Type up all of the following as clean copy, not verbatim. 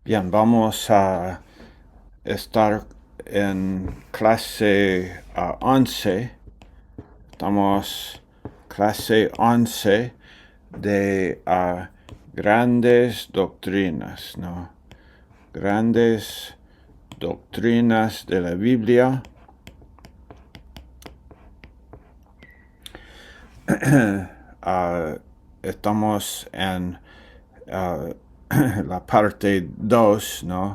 Bien, vamos a estar en clase 11. Estamos clase 11 de grandes doctrinas, ¿no? Grandes doctrinas de la Biblia. Estamos en la parte 2, ¿no?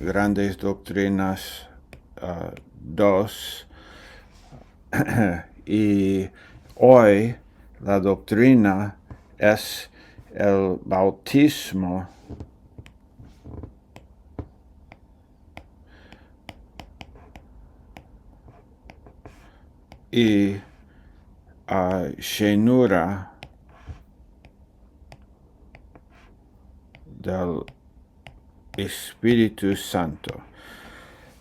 Grandes doctrinas 2. Y hoy la doctrina es el bautismo y llenura del Espíritu Santo.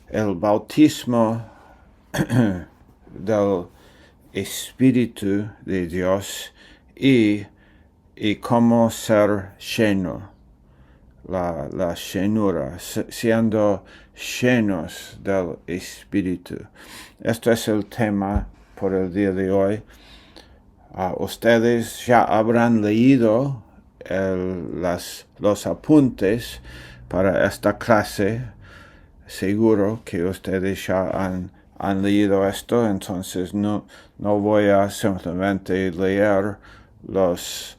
El bautismo del Espíritu de Dios y cómo ser lleno, la llenura, siendo llenos del Espíritu. Esto es el tema por el día de hoy. Ustedes ya habrán leído los apuntes para esta clase. Seguro que ustedes ya han leído esto, entonces no voy a simplemente leer los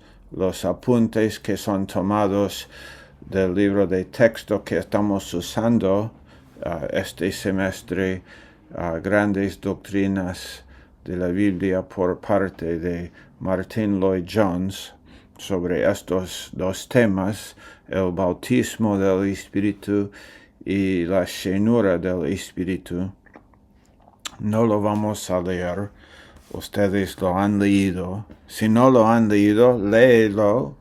apuntes que son tomados del libro de texto que estamos usando este semestre, Grandes Doctrinas de la Biblia por parte de Martin Lloyd-Jones, sobre estos dos temas, el bautismo del Espíritu y la llenura del Espíritu. No lo vamos a leer. Ustedes lo han leído. Si no lo han leído, léelo.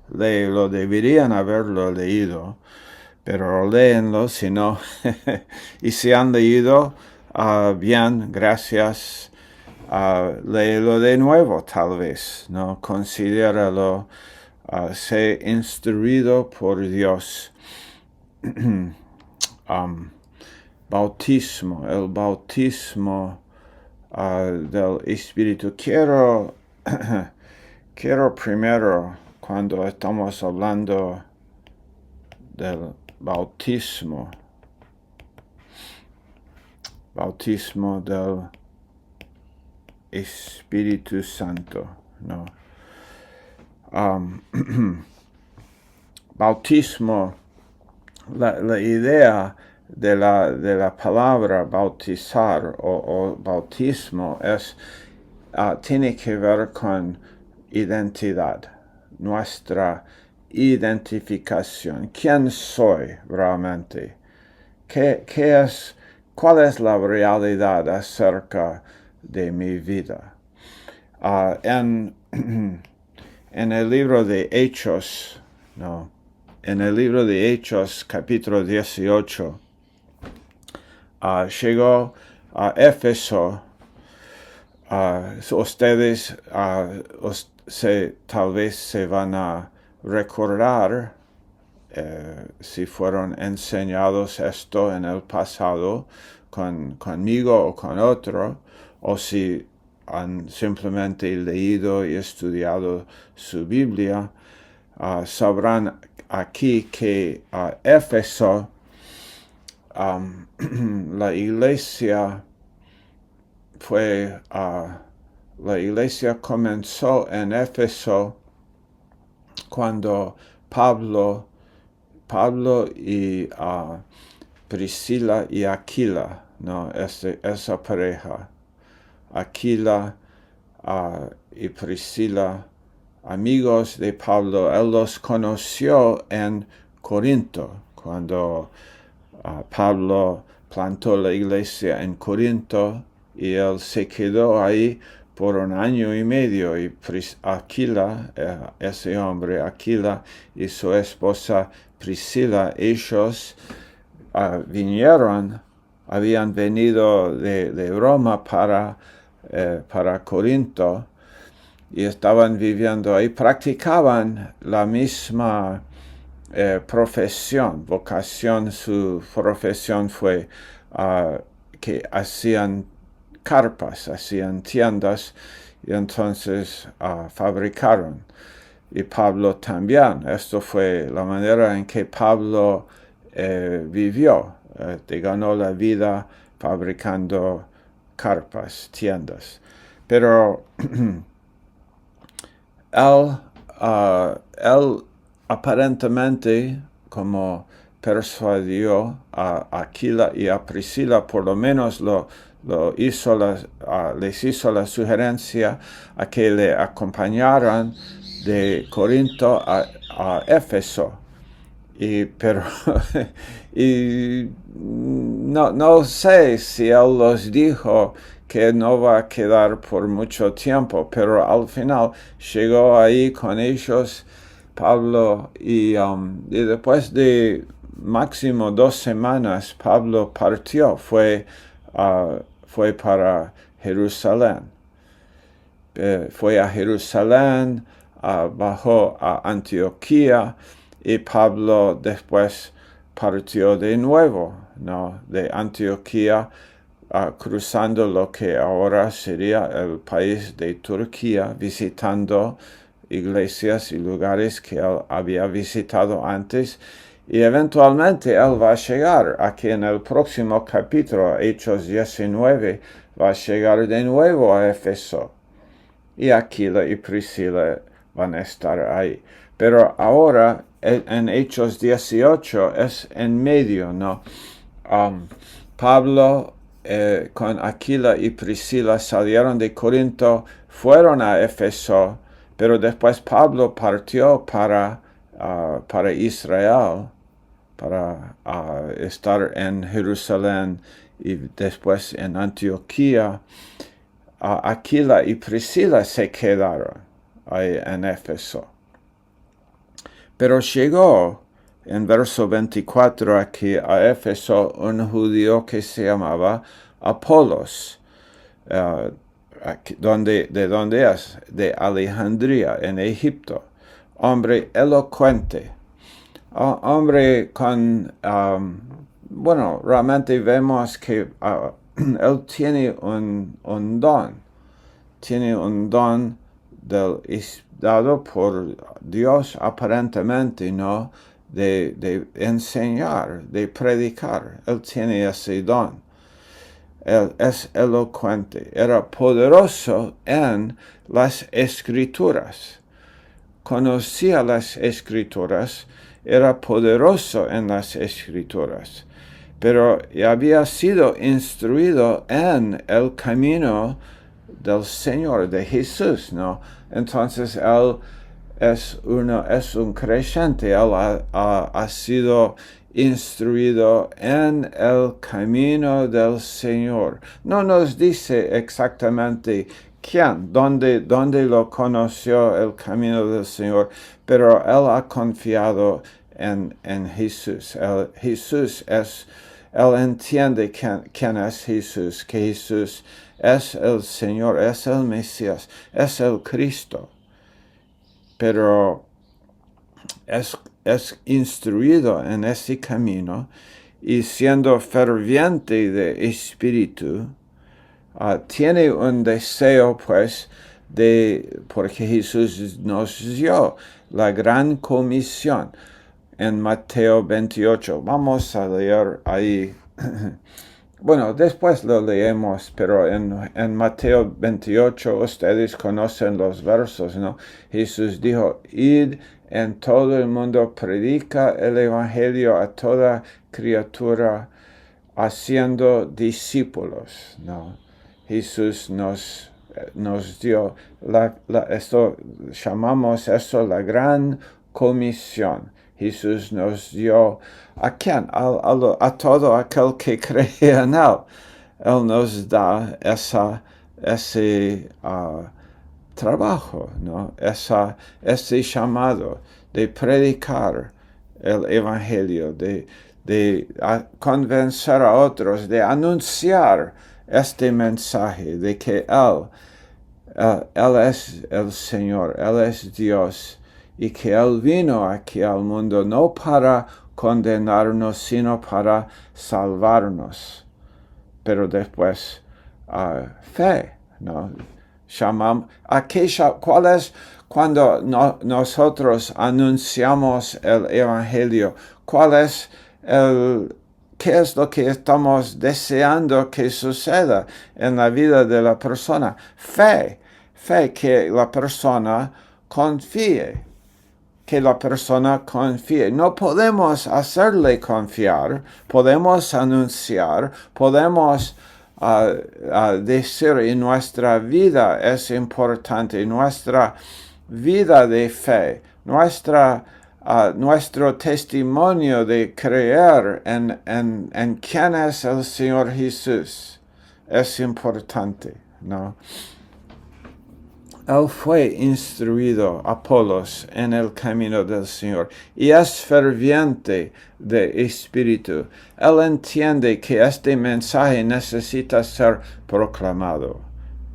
Deberían haberlo leído. Pero léenlo, si no. Y si han leído, bien, gracias. Léelo de nuevo, tal vez, ¿no? Considéralo. Sé instruido por Dios. Bautismo, el bautismo del Espíritu. Quiero primero, cuando estamos hablando del bautismo del Espíritu Santo, ¿no? Bautismo, la idea de la palabra bautizar o bautismo tiene que ver con identidad, nuestra identificación. ¿Quién soy realmente? ¿Cuál es la realidad acerca de mi vida? En el libro de Hechos, ¿no? En el libro de Hechos, capítulo 18, llegó a Éfeso. Ustedes tal vez se van a recordar, si fueron enseñados esto en el pasado conmigo o con otro, o si han simplemente leído y estudiado su Biblia, sabrán aquí que Éfeso, la iglesia comenzó en Éfeso cuando Pablo y Priscila y Aquila, ¿no? Esa pareja, Aquila y Priscila, amigos de Pablo, él los conoció en Corinto, cuando Pablo plantó la iglesia en Corinto y él se quedó ahí por 1 año y medio, y Aquila, ese hombre, Aquila, y su esposa Priscila, ellos habían venido de Roma para Corinto, y estaban viviendo ahí, practicaban la misma profesión, vocación, su profesión fue que hacían carpas, hacían tiendas, y entonces fabricaron. Y Pablo también. Esto fue la manera en que Pablo vivió. Ganó la vida fabricando carpas, tiendas. Pero él aparentemente, como persuadió a Aquila y a Priscila, por lo menos les hizo la sugerencia a que le acompañaran de Corinto a Éfeso. Pero y no sé si él los dijo que no va a quedar por mucho tiempo, pero al final llegó ahí con ellos Pablo y después de máximo 2 semanas Pablo partió, fue para Jerusalén. Fue a Jerusalén, bajó a Antioquía y Pablo después partió de nuevo, ¿no? De Antioquía, cruzando lo que ahora sería el país de Turquía, visitando iglesias y lugares que él había visitado antes. Y eventualmente él va a llegar, aquí en el próximo capítulo, Hechos 19, va a llegar de nuevo a Éfeso. Y Aquila y Priscila van a estar ahí. Pero ahora, en Hechos 18, es en medio, ¿no? Pablo con Aquila y Priscila salieron de Corinto, fueron a Éfeso, pero después Pablo partió para Israel, para estar en Jerusalén y después en Antioquía. Aquila y Priscila se quedaron ahí en Éfeso. Pero llegó en verso 24 aquí a Éfeso un judío que se llamaba Apolos, de donde es, de Alejandría, en Egipto, hombre elocuente, hombre con, bueno, realmente vemos que él tiene un don dado por Dios aparentemente, ¿no? De enseñar, de predicar. Él tiene ese don. Él es elocuente. Era poderoso en las escrituras. Conocía las escrituras. Era poderoso en las escrituras. Pero había sido instruido en el camino del Señor, de Jesús, ¿no? Entonces él es un creyente, él ha sido instruido en el camino del Señor. No nos dice exactamente quién, dónde lo conoció el camino del Señor, pero él ha confiado en Jesús. Él entiende quién es Jesús, que Jesús es el Señor, es el Mesías, es el Cristo. Pero es instruido en ese camino y siendo ferviente de espíritu, tiene un deseo, pues, porque Jesús nos dio la gran comisión en Mateo 28. Vamos a leer ahí. Bueno, después lo leemos, pero en Mateo 28 ustedes conocen los versos, ¿no? Jesús dijo, id en todo el mundo, predica el evangelio a toda criatura, haciendo discípulos, ¿no? Jesús nos dio esto, llamamos eso la gran comisión. Jesús nos dio, ¿a quién? A todo aquel que cree en él. Él nos da ese trabajo, ¿no? Ese llamado de predicar el evangelio, de convencer a otros, de anunciar este mensaje de que Él es el Señor, Él es Dios y que Él vino aquí al mundo no para condenarnos, sino para salvarnos. Pero después, fe, ¿no? ¿Cuál es cuando nosotros anunciamos el Evangelio? ¿Qué es lo que estamos deseando que suceda en la vida de la persona? Fe que la persona confíe. Que la persona confíe. No podemos hacerle confiar, podemos anunciar, podemos decir en nuestra vida es importante, nuestra vida de fe, nuestro testimonio de creer en quién es el Señor Jesús es importante, ¿no? Él fue instruido, Apolos, en el camino del Señor y es ferviente de espíritu. Él entiende que este mensaje necesita ser proclamado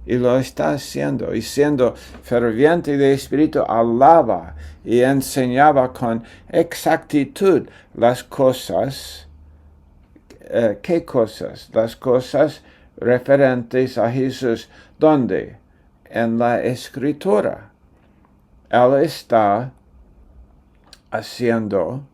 y lo está haciendo. Y siendo ferviente de espíritu, alaba y enseñaba con exactitud las cosas. ¿Qué cosas? Las cosas referentes a Jesús. ¿Dónde? En la Escritura. Él está haciendo,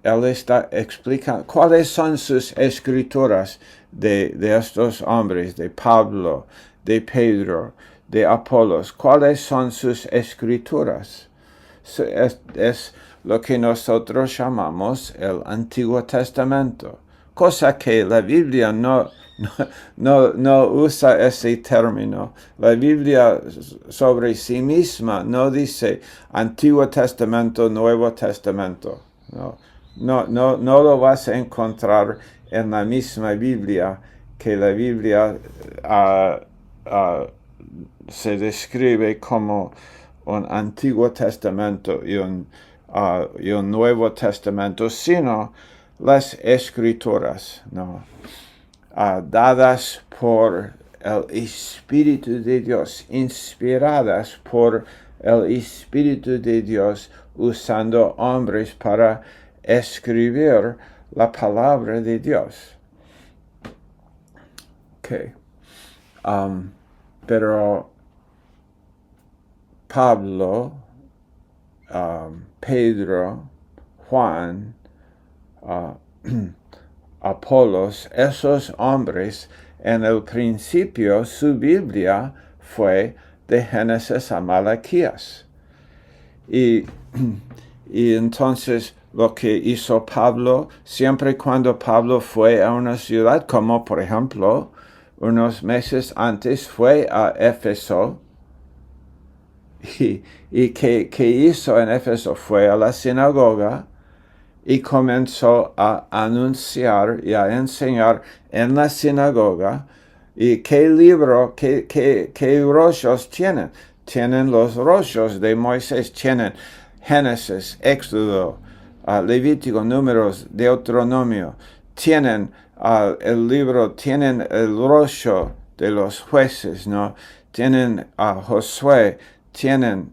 él está explicando cuáles son sus escrituras de estos hombres, de Pablo, de Pedro, de Apolos. ¿Cuáles son sus escrituras? Es lo que nosotros llamamos el Antiguo Testamento, cosa que la Biblia no usa ese término. La Biblia sobre sí misma no dice Antiguo Testamento, Nuevo Testamento. No lo vas a encontrar en la misma Biblia, que la Biblia se describe como un Antiguo Testamento y un Nuevo Testamento, sino las Escrituras, ¿no? Dadas por el Espíritu de Dios, inspiradas por el Espíritu de Dios, usando hombres para escribir la palabra de Dios. Okay. Pero Pablo, Pedro, Juan, Apolos, esos hombres, en el principio su Biblia fue de Génesis a Malaquías. Y entonces lo que hizo Pablo, siempre cuando Pablo fue a una ciudad, como por ejemplo, unos meses antes fue a Éfeso, y que hizo en Éfeso fue a la sinagoga, y comenzó a anunciar y a enseñar en la sinagoga. ¿Y qué libro, qué rollos tienen? Tienen los rollos de Moisés, tienen Génesis, Éxodo, Levítico, Números, Deuteronomio. Tienen tienen el rollo de los jueces, ¿no? Tienen a Josué, tienen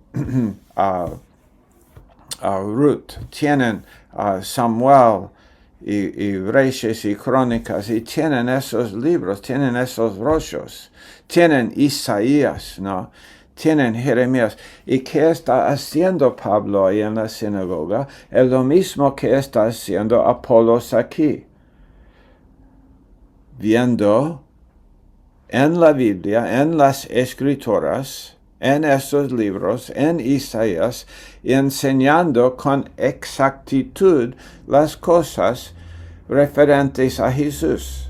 a Ruth, tienen Samuel y Reyes y Crónicas, y tienen esos libros, tienen esos rollos, tienen Isaías, ¿no? Tienen Jeremías. ¿Y qué está haciendo Pablo ahí en la sinagoga? Es lo mismo que está haciendo Apolos aquí. Viendo en la Biblia, en las Escrituras, en esos libros, en Isaías, y enseñando con exactitud las cosas referentes a Jesús.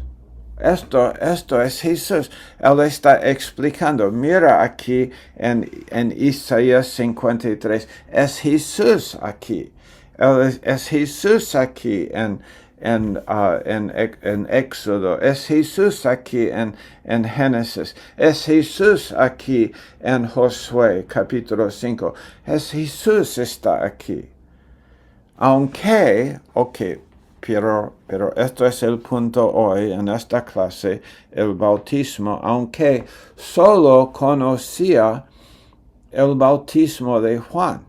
Esto es Jesús. Él está explicando. Mira aquí en Isaías 53. Es Jesús aquí. Es Jesús aquí en Éxodo, es Jesús aquí en Génesis, es Jesús aquí en Josué capítulo 5, es Jesús está aquí. Aunque, pero esto es el punto hoy en esta clase, el bautismo, aunque solo conocía el bautismo de Juan.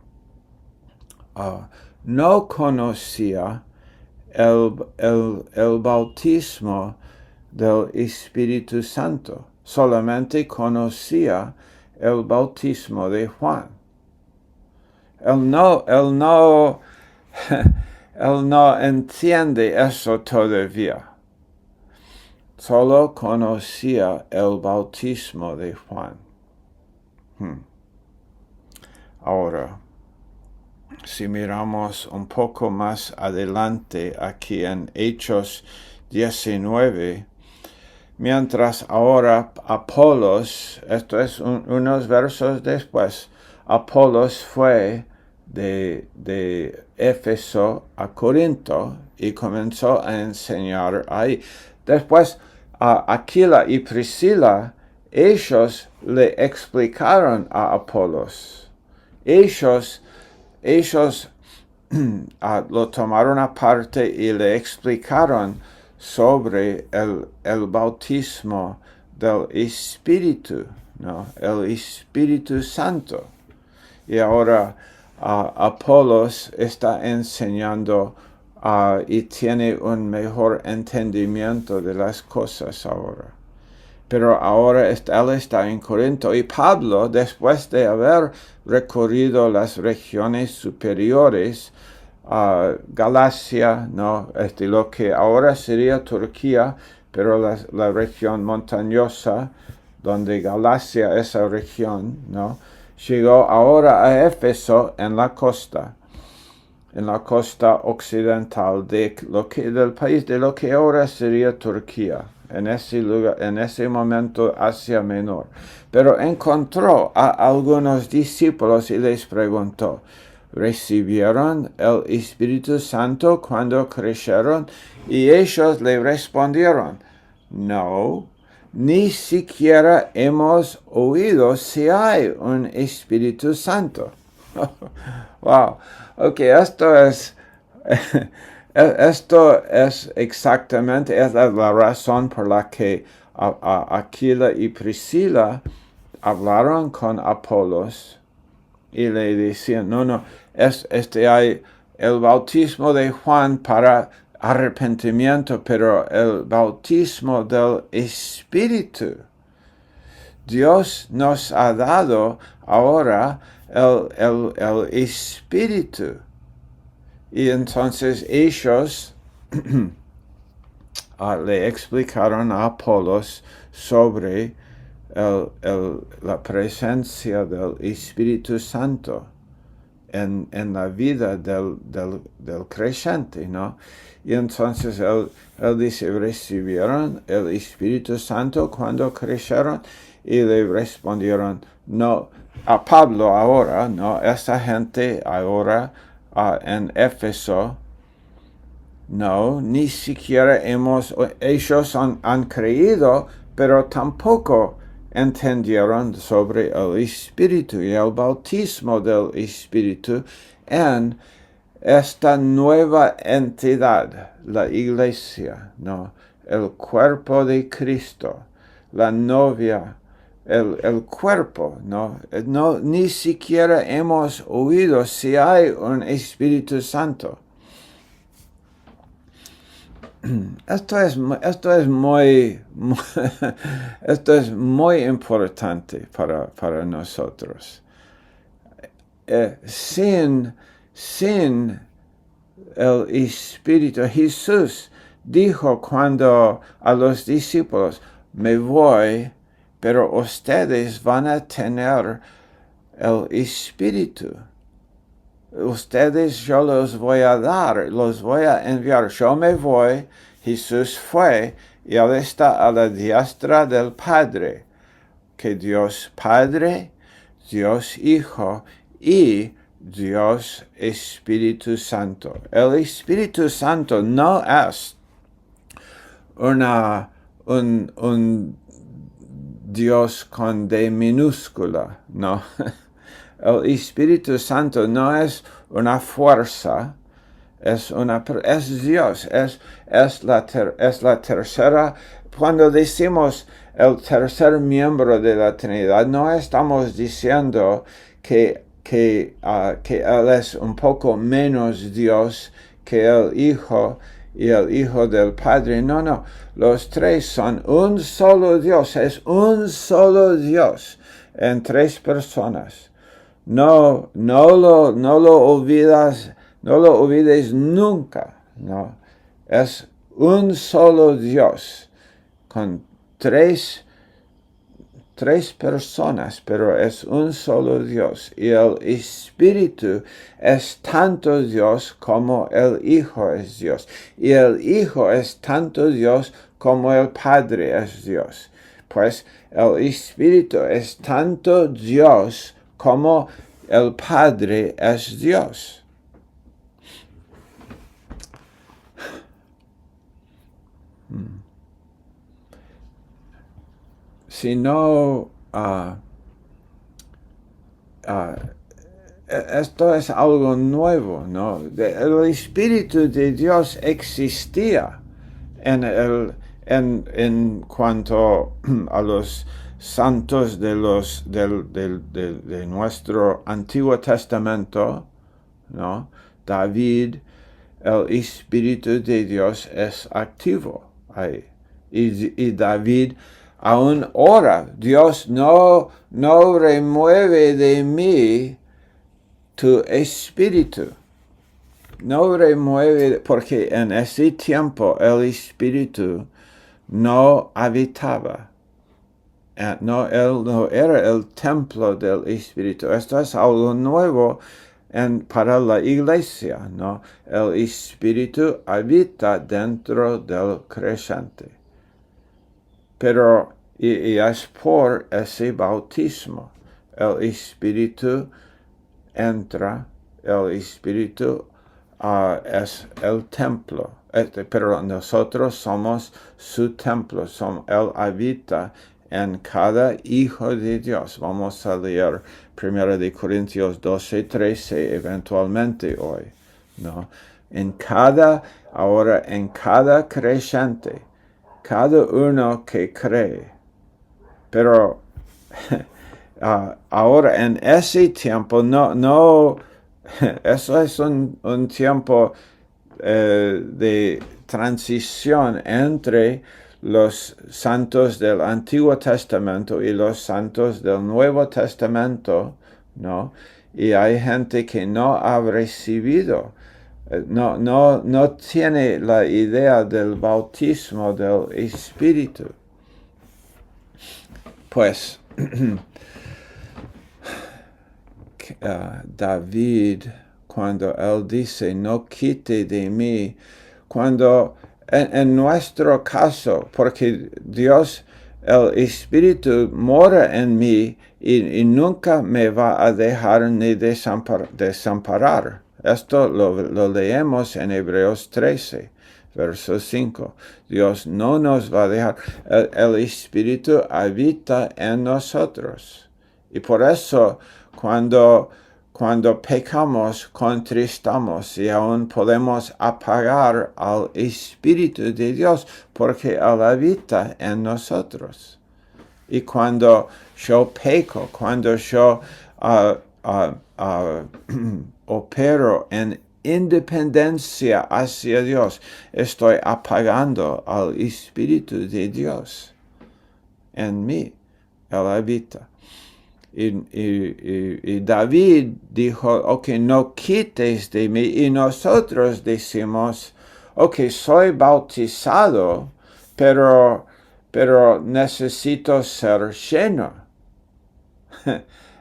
no conocía el bautismo del Espíritu Santo, solamente conocía el bautismo de Juan. Él no entiende eso todavía. Solo conocía el bautismo de Juan. Ahora, si miramos un poco más adelante aquí en Hechos 19, mientras ahora Apolos, esto es unos versos después, Apolos fue de Éfeso a Corinto y comenzó a enseñar ahí. Después, Aquila y Priscila, ellos le explicaron a Apolos. Ellos lo tomaron aparte y le explicaron sobre el bautismo del Espíritu, ¿no? El Espíritu Santo. Y ahora Apolos está enseñando y tiene un mejor entendimiento de las cosas ahora. Pero ahora él está en Corinto y Pablo, después de haber recorrido las regiones superiores, Galacia, ¿no? Lo que ahora sería Turquía, pero la región montañosa, donde Galacia es la región, ¿no? Llegó ahora a Éfeso en la costa occidental del país de lo que ahora sería Turquía, en ese lugar, en ese momento Asia Menor. Pero encontró a algunos discípulos y les preguntó, ¿recibieron el Espíritu Santo cuando crecieron? Y ellos le respondieron, no, ni siquiera hemos oído si hay un Espíritu Santo. Wow. Ok, esto es exactamente la razón por la que Aquila y Priscila hablaron con Apolos y le decían, no, hay el bautismo de Juan para arrepentimiento, pero el bautismo del Espíritu. Dios nos ha dado ahora el Espíritu. Y entonces ellos le explicaron a Apolos sobre la presencia del Espíritu Santo en la vida del creyente, ¿no? Y entonces él dice, ¿recibieron el Espíritu Santo cuando crecieron? Y le respondieron, no, a Pablo ahora, no, esta gente ahora en Éfeso, no, ni siquiera ellos han creído, pero tampoco entendieron sobre el Espíritu y el bautismo del Espíritu en esta nueva entidad, la iglesia, no, el cuerpo de Cristo, la novia, el cuerpo, ¿no? Ni siquiera hemos oído si hay un Espíritu Santo. Esto es muy importante para nosotros. Sin el Espíritu, Jesús dijo cuando a los discípulos, me voy, pero ustedes van a tener el Espíritu. Ustedes yo los voy a dar, los voy a enviar. Yo me voy, Jesús fue, y él está a la diestra del Padre. Que Dios Padre, Dios Hijo y Dios Espíritu Santo. El Espíritu Santo no es un Dios con D minúscula, no. El Espíritu Santo no es una fuerza, es Dios, es la tercera. Cuando decimos el tercer miembro de la Trinidad, no estamos diciendo que que Él es un poco menos Dios que el Hijo y el Hijo del Padre. No. Los tres son un solo Dios. Es un solo Dios en tres personas. No lo olvides nunca. No. Es un solo Dios con tres personas, pero es un solo Dios. Y el Espíritu es tanto Dios como el Hijo es Dios. Y el Hijo es tanto Dios como el Padre es Dios. Pues el Espíritu es tanto Dios como el Padre es Dios. Si no, esto es algo nuevo, ¿no? El Espíritu de Dios existía en cuanto a los santos de nuestro Antiguo Testamento, ¿no? David, el Espíritu de Dios es activo ahí. Y David aún ora, Dios no remueve de mí tu espíritu. No remueve, porque en ese tiempo el espíritu no habitaba. Él no era el templo del espíritu. Esto es algo nuevo para la iglesia, ¿no? El espíritu habita dentro del creyente. Pero y es por ese bautismo. El espíritu entra, el espíritu es el templo. Pero nosotros somos su templo. Él habita en cada hijo de Dios. Vamos a leer 1 Corintios 12:13 eventualmente hoy, ¿no? En cada creyente, cada uno que cree. Pero ahora en ese tiempo no eso es un tiempo de transición entre los santos del Antiguo Testamento y los santos del Nuevo Testamento, ¿no? Y hay gente que no ha recibido, no tiene la idea del bautismo del Espíritu. Pues David, cuando él dice, no quite de mí, cuando en nuestro caso, porque Dios, el Espíritu mora en mí y nunca me va a dejar ni desamparar. Esto lo leemos en Hebreos 13. Verso 5. Dios no nos va a dejar. El Espíritu habita en nosotros. Y por eso, cuando pecamos, contristamos y aún podemos apagar al Espíritu de Dios porque Él habita en nosotros. Y cuando yo peco, cuando yo opero en independencia hacia Dios, estoy apagando al Espíritu de Dios en mí. Él habita. Y David dijo, ok, no quites de mí. Y nosotros decimos, ok, soy bautizado, pero necesito ser lleno.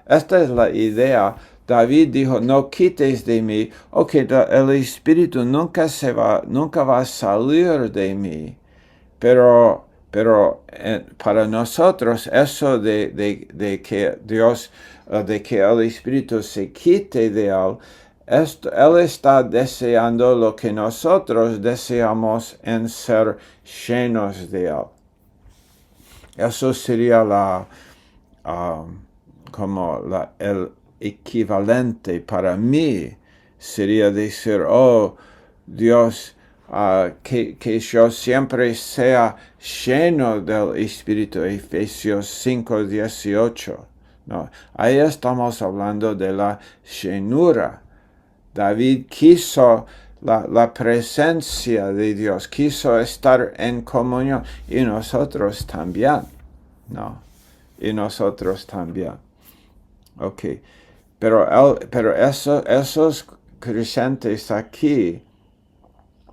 Esta es la idea. David dijo, no quites de mí. Ok, el Espíritu nunca va a salir de mí. Pero para nosotros eso de que Dios, de que el Espíritu se quite de él, Él está deseando lo que nosotros deseamos en ser llenos de Él. Eso sería el equivalente para mí, sería decir, oh, Dios, que yo siempre sea lleno del Espíritu, Efesios 5:18, No, ahí estamos hablando de la llenura. David quiso la presencia de Dios, quiso estar en comunión, y nosotros también, ¿no? Y nosotros también. Ok, pero esos creyentes aquí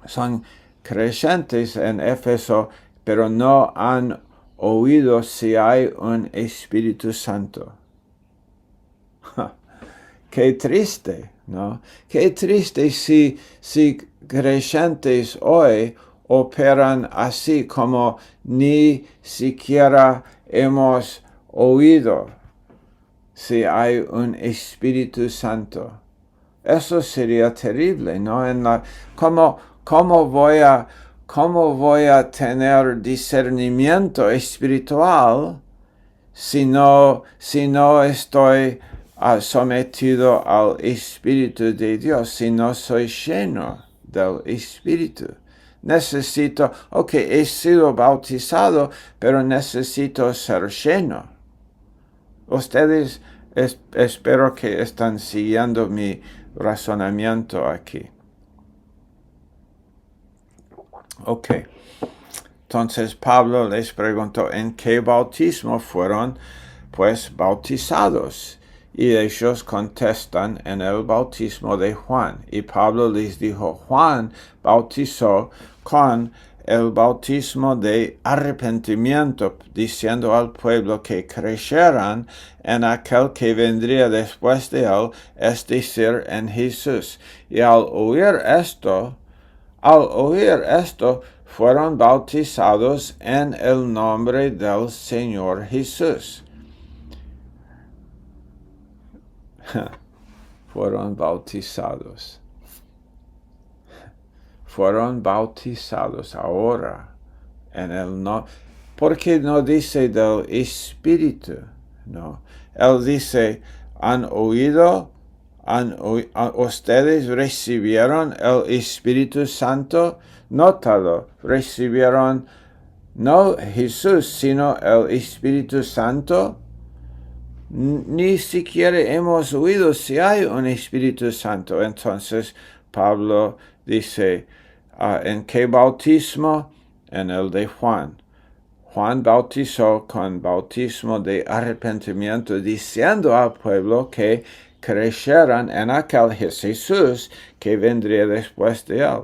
son creyentes en Éfeso, pero no han oído si hay un Espíritu Santo. Qué triste, ¿no? Qué triste si creyentes hoy operan así, como ni siquiera hemos oído si hay un Espíritu Santo. Eso sería terrible, ¿no? ¿Cómo voy a tener discernimiento espiritual si no estoy sometido al Espíritu de Dios, si no soy lleno del Espíritu? Necesito, he sido bautizado, pero necesito ser lleno. Ustedes espero que están siguiendo mi razonamiento aquí. Entonces Pablo les preguntó, ¿en qué bautismo fueron pues bautizados? Y ellos contestan, en el bautismo de Juan. Y Pablo les dijo, Juan bautizó con el bautismo de arrepentimiento, diciendo al pueblo que creyeran en aquel que vendría después de él, es decir, en Jesús. Y al oír esto, fueron bautizados en el nombre del Señor Jesús. Fueron bautizados ahora en el nombre. ¿Por qué no dice del Espíritu? No. Él dice, ¿han oído? ¿Ustedes recibieron el Espíritu Santo? Nótalo, recibieron no Jesús, sino el Espíritu Santo. Ni siquiera hemos oído si hay un Espíritu Santo. Entonces Pablo dice, ¿en qué bautismo? En el de Juan. Juan bautizó con bautismo de arrepentimiento, diciendo al pueblo que creyeran en aquel Jesús que vendría después de él.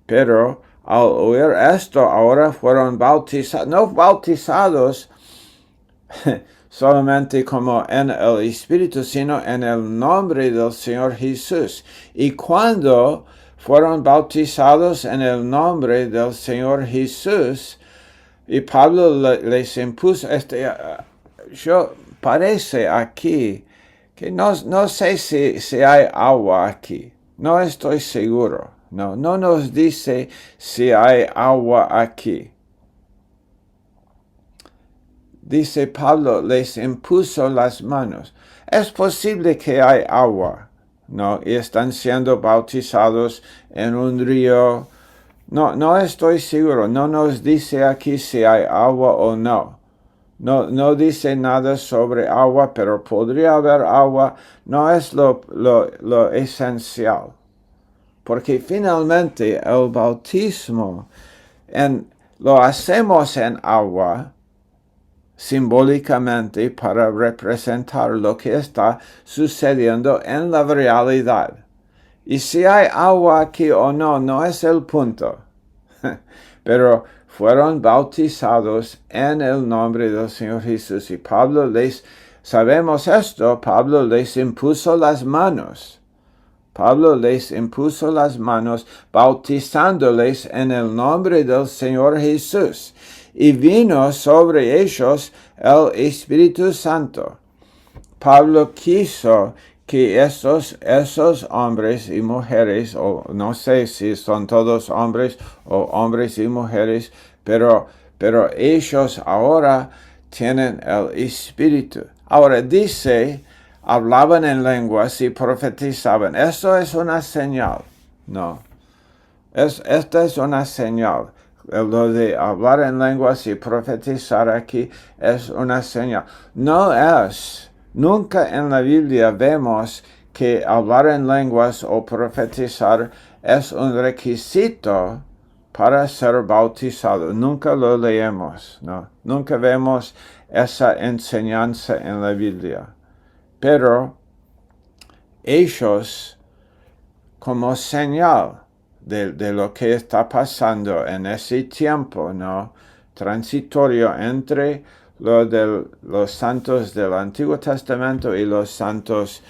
Pero al oír esto, ahora fueron bautizados, no bautizados solamente como en el Espíritu, sino en el nombre del Señor Jesús. Y cuando fueron bautizados en el nombre del Señor Jesús, y Pablo les impuso parece aquí que no sé si hay agua aquí. No estoy seguro. No nos dice si hay agua aquí. Dice Pablo, les impuso las manos. Es posible que hay agua, ¿no? Y están siendo bautizados en un río. No estoy seguro. No nos dice aquí si hay agua o no. No dice nada sobre agua, pero podría haber agua. No es lo esencial. Porque finalmente el bautismo lo hacemos en agua, simbólicamente para representar lo que está sucediendo en la realidad. Y si hay agua aquí o no es el punto. Pero fueron bautizados en el nombre del Señor Jesús. Y sabemos esto, Pablo les impuso las manos. Bautizándoles en el nombre del Señor Jesús. Y vino sobre ellos el Espíritu Santo. Pablo quiso que esos hombres y mujeres, o no sé si son todos hombres o hombres y mujeres, pero ellos ahora tienen el Espíritu. Ahora dice, hablaban en lenguas y profetizaban. Eso es una señal. No. Esta es una señal. Lo de hablar en lenguas y profetizar aquí es una señal. No es Nunca en la Biblia vemos que hablar en lenguas o profetizar es un requisito para ser bautizado. Nunca lo leemos, ¿no? Nunca vemos esa enseñanza en la Biblia. Pero ellos, como señal de lo que está pasando en ese tiempo, ¿no? Transitorio entre los santos del Antiguo Testamento y los santos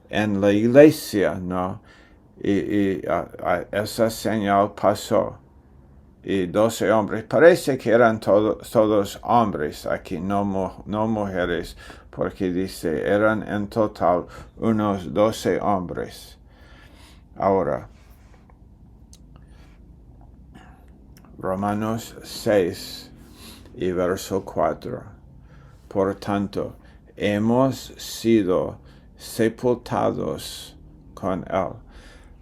en la iglesia, ¿no? Y esa señal pasó. Y 12 hombres, parece que eran todos hombres aquí, no mujeres, porque dice, eran en total unos 12 hombres. Ahora, Romanos 6 y verso 4. Por tanto, hemos sido sepultados con él.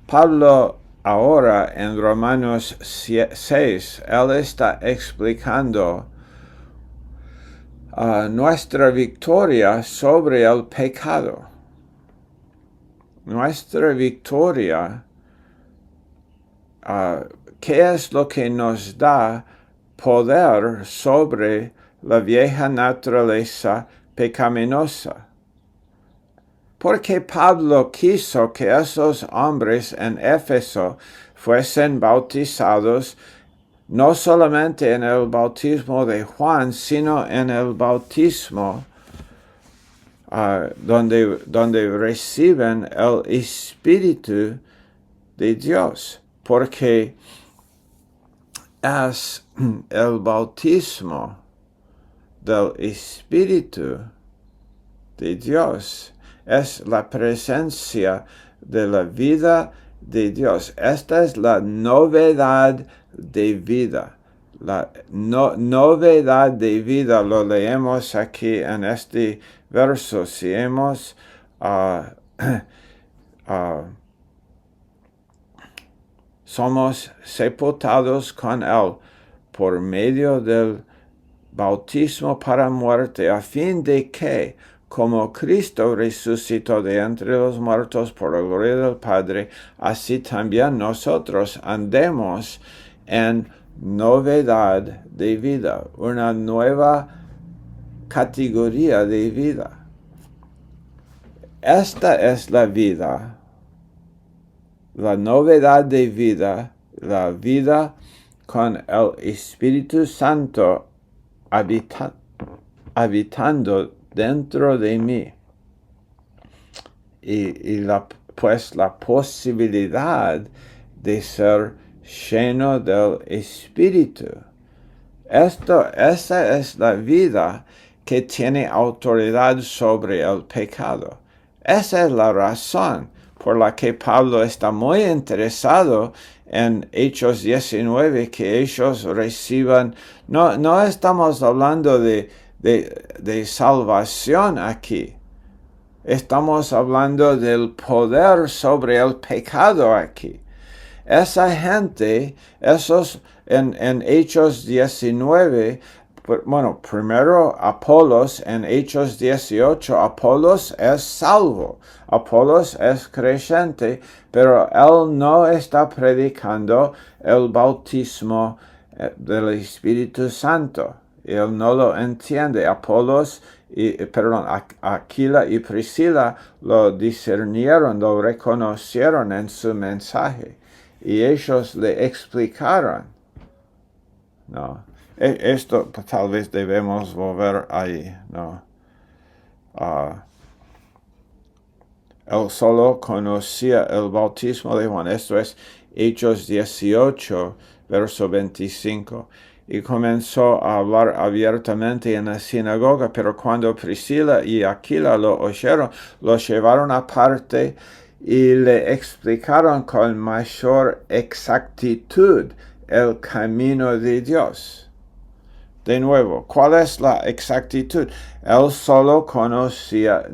Pablo ahora en Romanos 6, él está explicando nuestra victoria sobre el pecado. Nuestra victoria, ¿qué es lo que nos da poder sobre la vieja naturaleza pecaminosa? Porque Pablo quiso que esos hombres en Éfeso fuesen bautizados no solamente en el bautismo de Juan, sino en el bautismo donde reciben el Espíritu de Dios. Porque es el bautismo del Espíritu de Dios. Es la presencia de la vida de Dios. Esta es la novedad de vida. La novedad de vida lo leemos aquí en este verso. Si hemos somos sepultados con él por medio del bautismo para muerte, a fin de que, como Cristo resucitó de entre los muertos por la gloria del Padre, así también nosotros andemos en novedad de vida, una nueva categoría de vida. Esta es la vida, la novedad de vida, la vida con el Espíritu Santo habitando dentro de mí. Y pues la posibilidad de ser lleno del Espíritu. Esa es la vida que tiene autoridad sobre el pecado. Esa es la razón por la que Pablo está muy interesado en Hechos 19, que ellos reciban. No estamos hablando de salvación aquí. Estamos hablando del poder sobre el pecado aquí. Esa gente, esos en Hechos 19, bueno, primero Apolos en Hechos 18, Apolos es salvo, Apolos es creyente, pero él no está predicando el bautismo del Espíritu Santo. Él no lo entiende. Apolos, Aquila y Priscila lo discernieron, lo reconocieron en su mensaje. Y ellos le explicaron, ¿no? Esto pues, tal vez debemos volver ahí, ¿no? Él solo conocía el bautismo de Juan. Esto es Hechos 18, verso 25. Y comenzó a hablar abiertamente en la sinagoga, pero cuando Priscila y Aquila lo oyeron, lo llevaron aparte y le explicaron con mayor exactitud el camino de Dios. De nuevo, ¿cuál es la exactitud? Él solo conocía,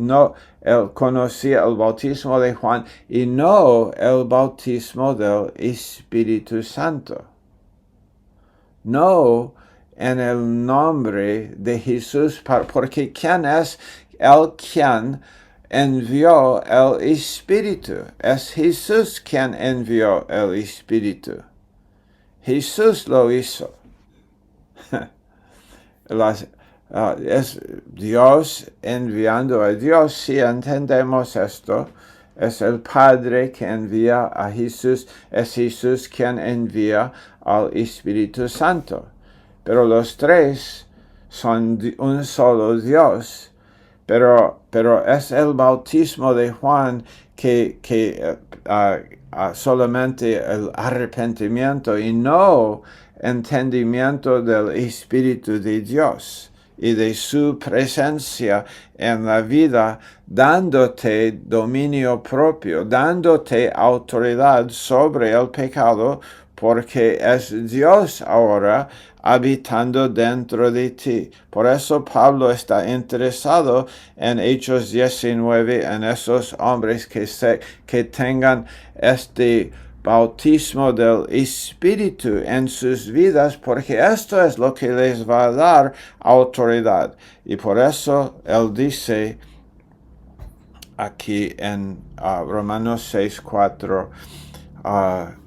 él conocía el bautismo de Juan y no el bautismo del Espíritu Santo. No en el nombre de Jesús, porque ¿quién es el quien envió el Espíritu. Es Jesús quien envió el Espíritu. Jesús lo hizo. Es Dios enviando a Dios. Si entendemos esto, es el Padre que envía a Jesús, es Jesús quien envía al Espíritu Santo. Pero los tres son un solo Dios. Pero es el bautismo de Juan que solamente el arrepentimiento y no entendimiento del Espíritu de Dios y de su presencia en la vida, dándote dominio propio, dándote autoridad sobre el pecado, porque es Dios ahora habitando dentro de ti. Por eso Pablo está interesado en Hechos 19, en esos hombres que tengan este bautismo del Espíritu en sus vidas, porque esto es lo que les va a dar autoridad. Y por eso él dice aquí en Romanos 6:4,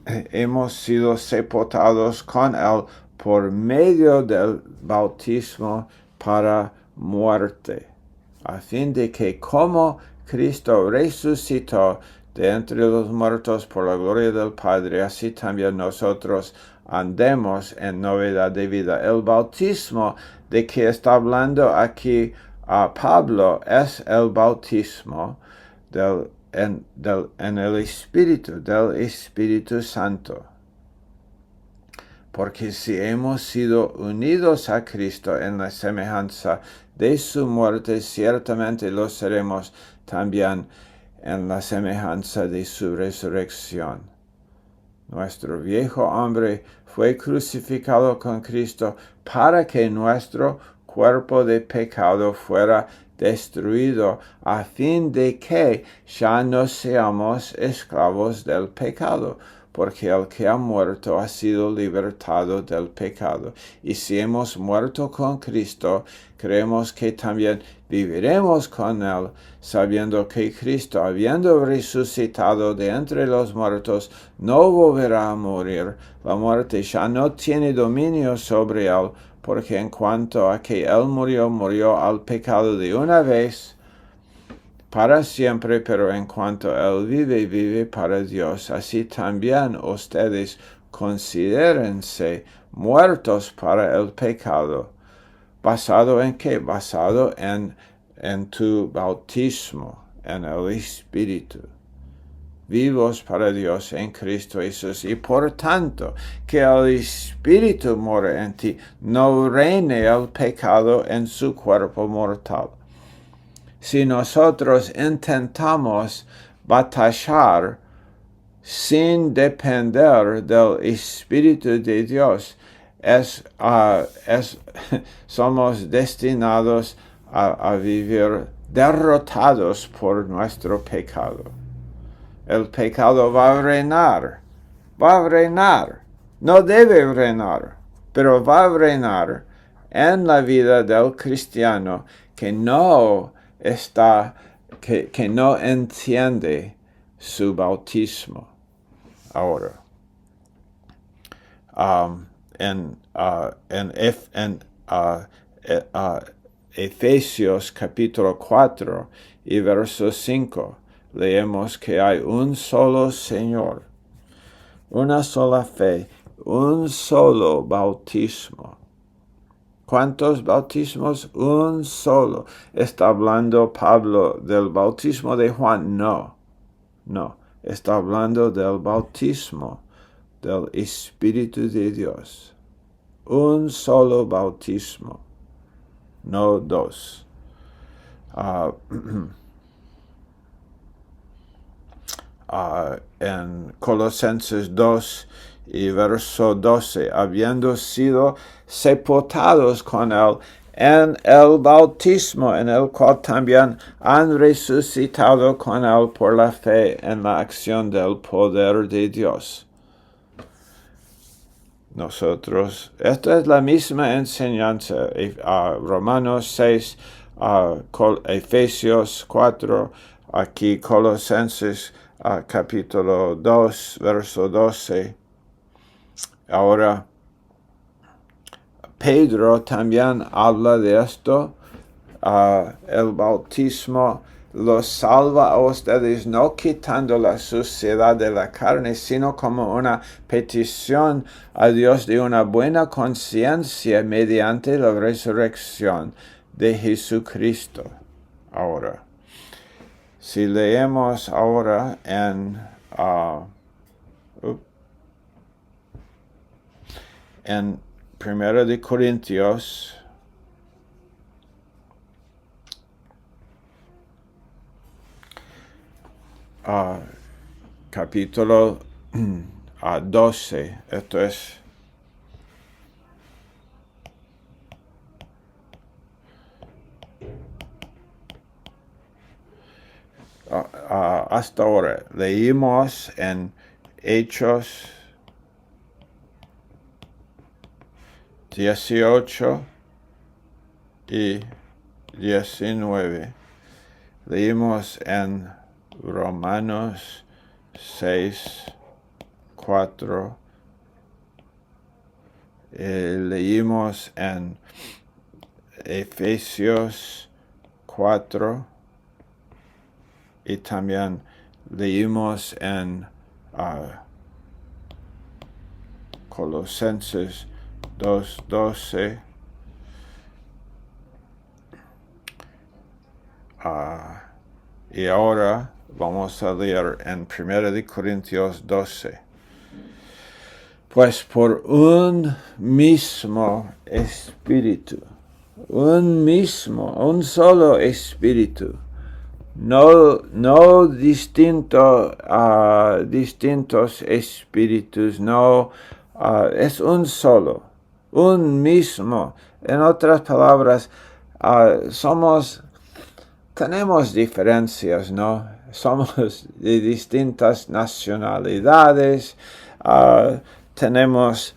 hemos sido sepultados con él por medio del bautismo para muerte, a fin de que como Cristo resucitó de entre los muertos por la gloria del Padre, así también nosotros andemos en novedad de vida. El bautismo de que está hablando aquí Pablo es el bautismo en el Espíritu, del Espíritu Santo. Porque si hemos sido unidos a Cristo en la semejanza de su muerte, ciertamente lo seremos también en la semejanza de su resurrección. Nuestro viejo hombre fue crucificado con Cristo para que nuestro cuerpo de pecado fuera destruido, a fin de que ya no seamos esclavos del pecado, porque el que ha muerto ha sido libertado del pecado. Y si hemos muerto con Cristo, creemos que también viviremos con él, sabiendo que Cristo, habiendo resucitado de entre los muertos, no volverá a morir. La muerte ya no tiene dominio sobre él, porque en cuanto a que él murió al pecado de una vez, para siempre, pero en cuanto él vive para Dios. Así también ustedes considérense muertos para el pecado. ¿Basado en qué? Basado en tu bautismo, en el Espíritu. Vivos para Dios en Cristo Jesús. Y por tanto, que el Espíritu more en ti, no reine el pecado en su cuerpo mortal. Si nosotros intentamos batallar sin depender del Espíritu de Dios, somos destinados a vivir derrotados por nuestro pecado. El pecado va a reinar, no debe reinar, pero va a reinar en la vida del cristiano que no entiende su bautismo. Ahora, en Efesios capítulo 4 y verso 5, leemos que hay un solo Señor, una sola fe, un solo bautismo. ¿Cuántos bautismos? Un solo. ¿Está hablando Pablo del bautismo de Juan? No. Está hablando del bautismo del Espíritu de Dios. Un solo bautismo, no dos. En Colosenses 2 y verso 12, habiendo sido sepultados con él en el bautismo, en el cual también han resucitado con él por la fe en la acción del poder de Dios. Nosotros, esta es la misma enseñanza, Romanos 6, Efesios 4, aquí Colosenses capítulo 2, verso 12. Ahora, Pedro también habla de esto. El bautismo los salva a ustedes no quitando la suciedad de la carne, sino como una petición a Dios de una buena conciencia mediante la resurrección de Jesucristo. Ahora, si leemos ahora en 1 de Corintios capítulo 12, esto es hasta ahora leímos en Hechos 18 y 19. Leímos en Romanos 6, 4. Leímos en Efesios 4. Y también leímos en Colosenses 2:12. Y ahora vamos a leer en 1 de Corintios 12. Pues por un mismo espíritu, un solo espíritu, no distintos espíritus, no, es un solo, un mismo. En otras palabras, tenemos diferencias, ¿no? Somos de distintas nacionalidades, tenemos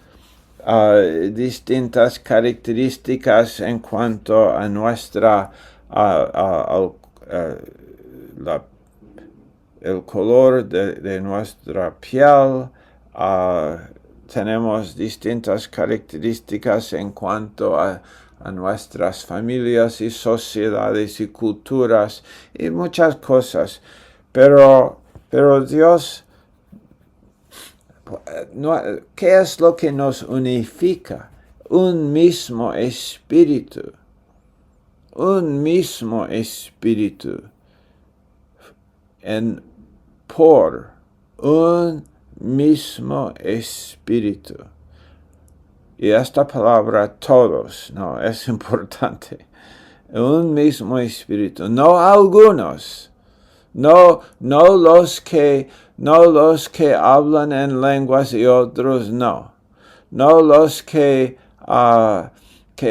distintas características en cuanto a nuestra el color de nuestra piel, tenemos distintas características en cuanto a nuestras familias y sociedades y culturas y muchas cosas, pero Dios, ¿qué es lo que nos unifica? Un mismo espíritu. Un mismo espíritu, por un mismo espíritu. Y esta palabra todos, no, es importante. Un mismo espíritu, no algunos, no los que hablan en lenguas y otros no los que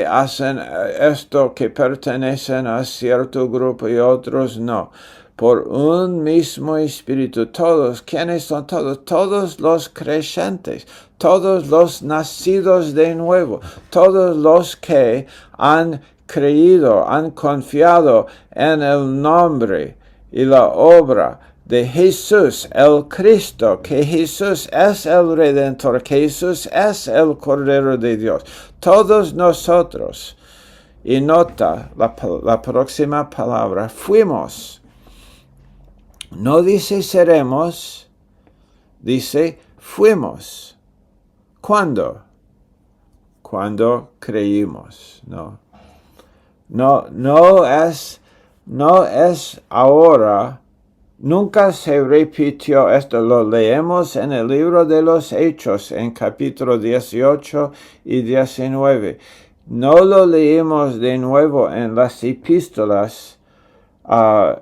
hacen esto, que pertenecen a cierto grupo y otros no. Por un mismo espíritu, todos. ¿Quiénes son todos? Todos los creyentes, todos los nacidos de nuevo, todos los que han creído, han confiado en el nombre y la obra de Jesús, el Cristo, que Jesús es el Redentor, que Jesús es el Cordero de Dios. Todos nosotros, y nota la próxima palabra, fuimos. No dice seremos, dice fuimos. ¿Cuándo? Cuando creímos, ¿no? No es ahora. Nunca se repitió esto. Lo leemos en el libro de los Hechos, en capítulo 18 y 19. No lo leímos de nuevo en las epístolas a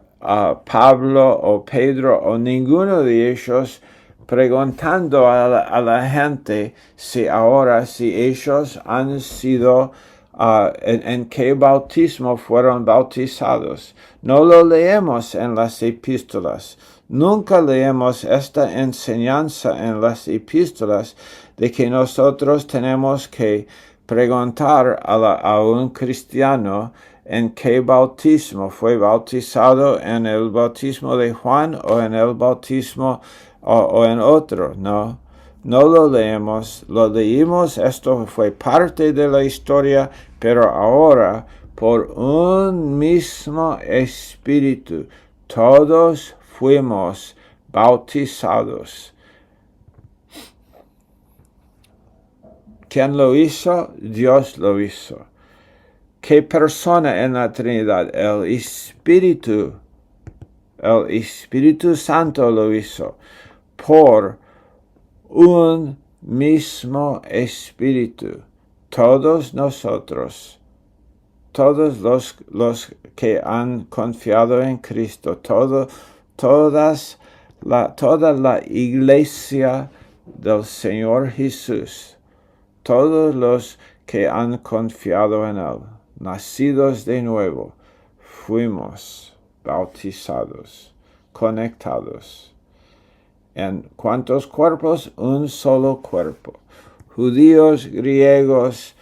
Pablo o Pedro o ninguno de ellos preguntando a la gente si ellos han sido en qué bautismo fueron bautizados. No lo leemos en las epístolas. Nunca leemos esta enseñanza en las epístolas de que nosotros tenemos que preguntar a un cristiano en qué bautismo fue bautizado, en el bautismo de Juan o en el bautismo o en otro, no. No lo leemos, lo leímos, esto fue parte de la historia, pero ahora, por un mismo espíritu, todos fuimos bautizados. ¿Quién lo hizo? Dios lo hizo. ¿Qué persona en la Trinidad? El Espíritu Santo lo hizo. Por un mismo Espíritu. Todos nosotros, todos los que han confiado en Cristo, toda la iglesia del Señor Jesús, todos los que han confiado en Él, nacidos de nuevo, fuimos bautizados, conectados. ¿En cuántos cuerpos? Un solo cuerpo. Judíos, griegos,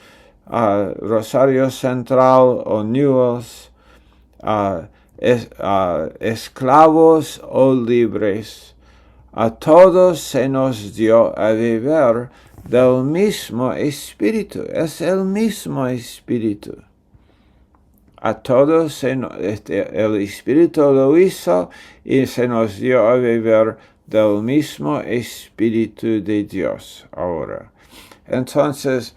Rosario Central o Newells, esclavos o libres, a todos se nos dio a beber del mismo Espíritu. Es el mismo Espíritu. A todos el Espíritu lo hizo y se nos dio a beber del mismo Espíritu de Dios ahora. Entonces,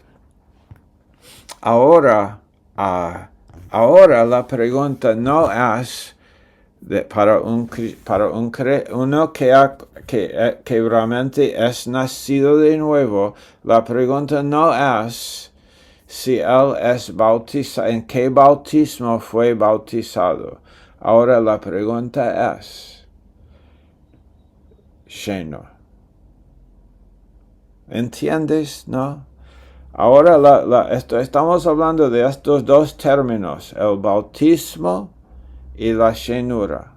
ahora la pregunta no es para uno que realmente es nacido de nuevo. La pregunta no es si él es bautizado, en qué bautismo fue bautizado. Ahora la pregunta es, Sheno, ¿entiendes? ¿No? Ahora estamos hablando de estos dos términos, el bautismo y la llenura.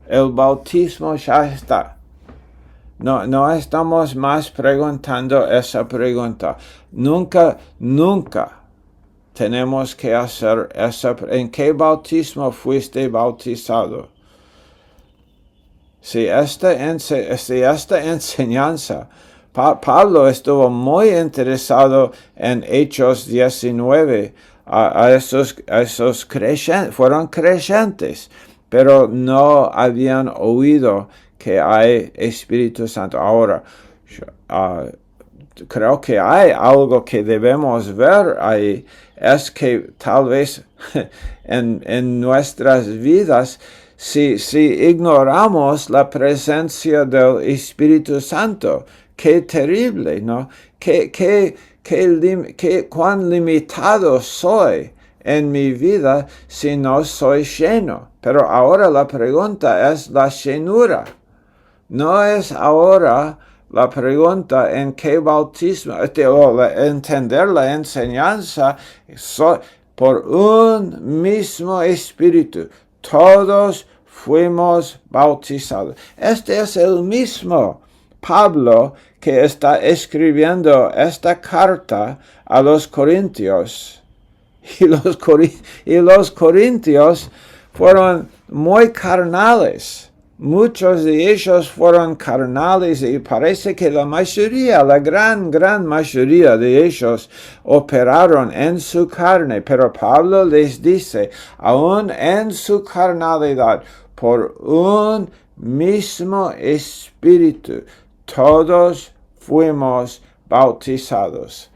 El bautismo ya está. No estamos más preguntando esa pregunta. Nunca tenemos que hacer esa pregunta. ¿En qué bautismo fuiste bautizado? Si esta enseñanza, Pablo estuvo muy interesado en Hechos 19, esos creyentes, fueron creyentes, pero no habían oído que hay Espíritu Santo. Ahora, creo que hay algo que debemos ver ahí, es que tal vez en nuestras vidas, si ignoramos la presencia del Espíritu Santo, qué terrible, ¿no? Cuán limitado soy en mi vida si no soy lleno. Pero ahora la pregunta es la llenura. No es ahora la pregunta en qué bautismo, entender la enseñanza por un mismo Espíritu. Todos fuimos bautizados. Este es el mismo Pablo que está escribiendo esta carta a los Corintios. Y los Corintios fueron muy carnales. Muchos de ellos fueron carnales y parece que la gran mayoría de ellos operaron en su carne. Pero Pablo les dice, aún en su carnalidad, por un mismo Espíritu, todos fuimos bautizados.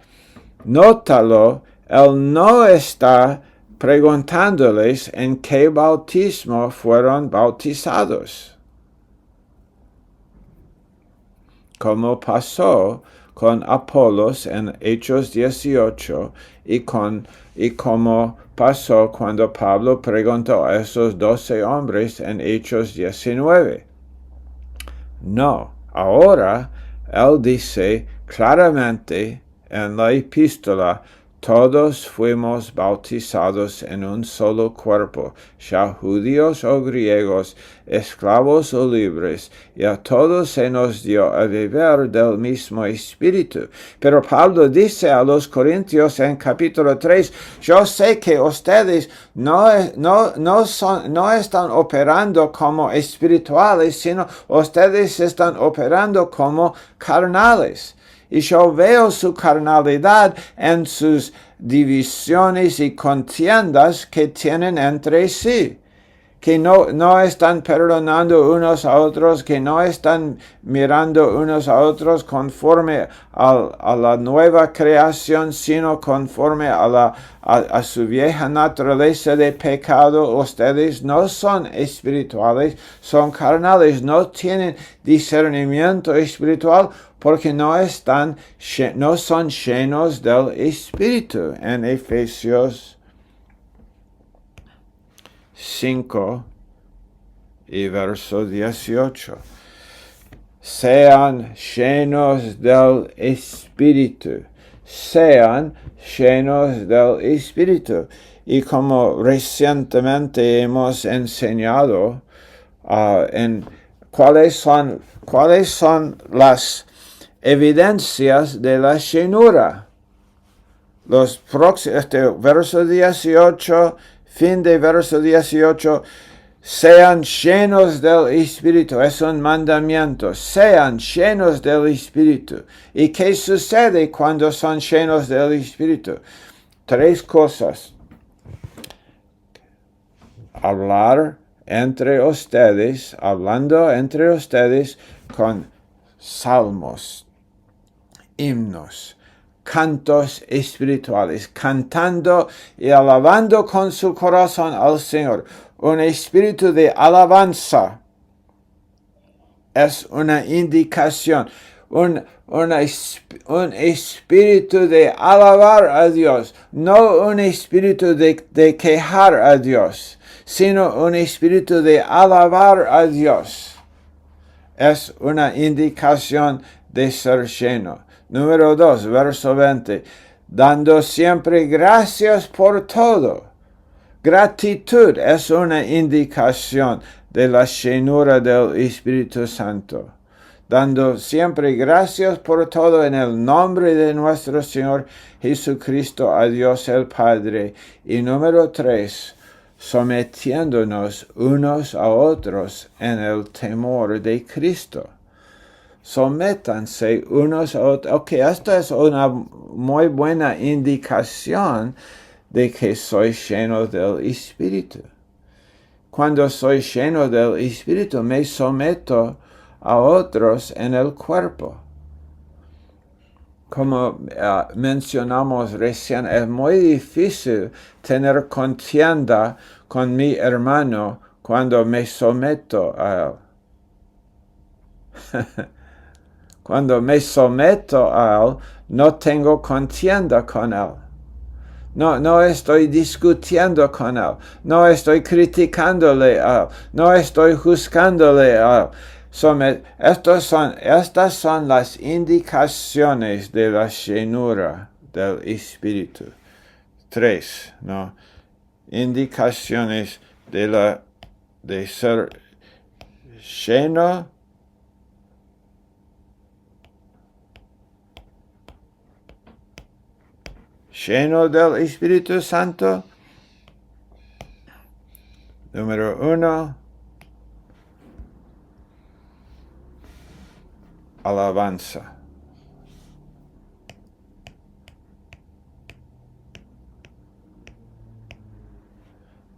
Nótalo, él no está preguntándoles en qué bautismo fueron bautizados. Como pasó con Apolos en Hechos 18 y como pasó cuando Pablo preguntó a esos 12 hombres en Hechos 19. No, ahora él dice claramente en la epístola, todos fuimos bautizados en un solo cuerpo, ya judíos o griegos, esclavos o libres, y a todos se nos dio a beber del mismo Espíritu. Pero Pablo dice a los Corintios en capítulo 3, yo sé que ustedes no están operando como espirituales, sino ustedes están operando como carnales. Y yo veo su carnalidad en sus divisiones y contiendas que tienen entre sí, que no están perdonando unos a otros, que no están mirando unos a otros conforme a la nueva creación, sino conforme a su vieja naturaleza de pecado. Ustedes no son espirituales, son carnales, no tienen discernimiento espiritual, porque no son llenos del Espíritu. En Efesios 5 y verso 18. Sean llenos del Espíritu. Sean llenos del Espíritu. Y como recientemente hemos enseñado en cuáles son las evidencias de la llenura. Verso 18, fin de verso 18, sean llenos del Espíritu, es un mandamiento, sean llenos del Espíritu. ¿Y qué sucede cuando son llenos del Espíritu? 3 cosas. Hablando entre ustedes con salmos, himnos, cantos espirituales, cantando y alabando con su corazón al Señor. Un espíritu de alabanza es una indicación, un espíritu de alabar a Dios, no un espíritu de quejar a Dios, sino un espíritu de alabar a Dios. Es una indicación de ser lleno. Número 2, verso 20. Dando siempre gracias por todo. Gratitud es una indicación de la llenura del Espíritu Santo. Dando siempre gracias por todo en el nombre de nuestro Señor Jesucristo a Dios el Padre. Y número 3, sometiéndonos unos a otros en el temor de Cristo. Sométanse unos a otros. Ok, esta es una muy buena indicación de que soy lleno del Espíritu. Cuando soy lleno del Espíritu, me someto a otros en el cuerpo. Como mencionamos recién, es muy difícil tener contienda con mi hermano cuando me someto a él. Cuando me someto a él, no tengo contienda con él. No estoy discutiendo con él. No estoy criticándole a él. No estoy juzgándole a él. Estas son las indicaciones de la llenura del Espíritu. 3, ¿no? Indicaciones de ser lleno del Espíritu Santo. Número 1, alabanza.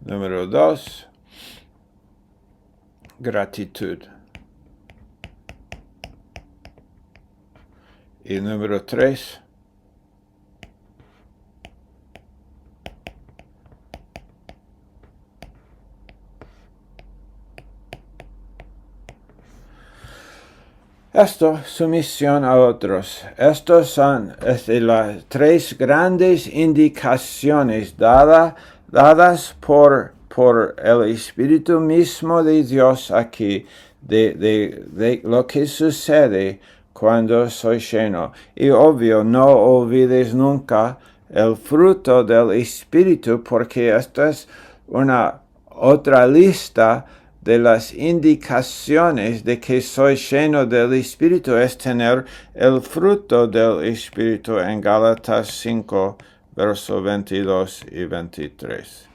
Número 2, gratitud. Y número 3, sumisión a otros. Estos son las 3 grandes indicaciones dadas por el Espíritu mismo de Dios aquí, de lo que sucede cuando soy lleno. Y obvio, no olvides nunca el fruto del Espíritu, porque esta es una otra lista de las indicaciones de que soy lleno del Espíritu, es tener el fruto del Espíritu en Gálatas 5, versos 22 y 23.